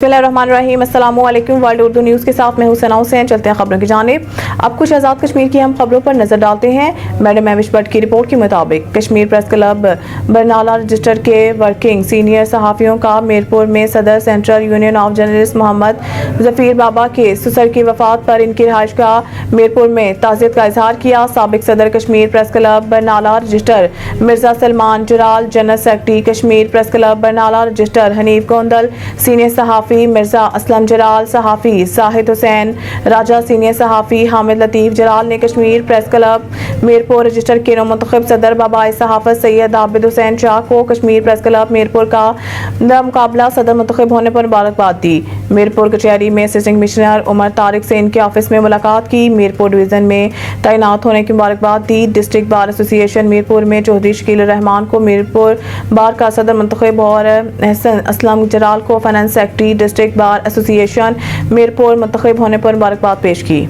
बिस्मिल्लाहिर्रहमानिर्रहीम। अस्सलामु अलैकुम। वर्ल्ड उर्दू न्यूज़ के साथ मैं हूं सना हुसैन। चलते हैं खबरों की जानिब। अब कुछ आज़ाद कश्मीर की अहम खबरों पर नजर डालते हैं। मैडम महविश भट्ट की रिपोर्ट के मुताबिक Kashmir press club Barnala register के वर्किंग सीनियर सहाफ़ियों का मीरपुर में सदर central union of journalist Mohammad Zafeer Baba के ससुर की वफात पर इनकी रिहाइश का मीरपुर में ताज़ियत का इजहार किया। साबिक सदर Kashmir press club Barnala register Mirza Salman Jaral, general secretary Kashmir press club Barnala register Hanif Gondal, senior सहाफ़ी मिर्जा असलम जलाल, सहाफ़ी साहिद हुसैन राजा, सीनियर सहाफ़ी हामिद लतीफ़ जलाल ने Kashmir press club Mirpur register के नौमुंतखब सदर बाबाए सहाफ़त सैयद आबिद हुसैन शाह को कश्मीर प्रेस क्लब मीरपुर का मुकाबला सदर मुंतखब होने पर मुबारकबाद दी। मीरपुर कचहरी में असिस्टेंट कमिश्नर उमर तारिक से इनके ऑफिस में मुलाकात की। मीरपुर डिवीज़न में तैनात होने की मुबारकबाद दी। डिस्ट्रिक्ट बार एसोसिएशन मीरपुर में चौधरी शकील रहमान को मीरपुर बार का सदर मुंतखब और एहसन असलम जलाल को finance secretary district bar association Mirpur मुंतखब होने पर मुबारकबाद पेश की।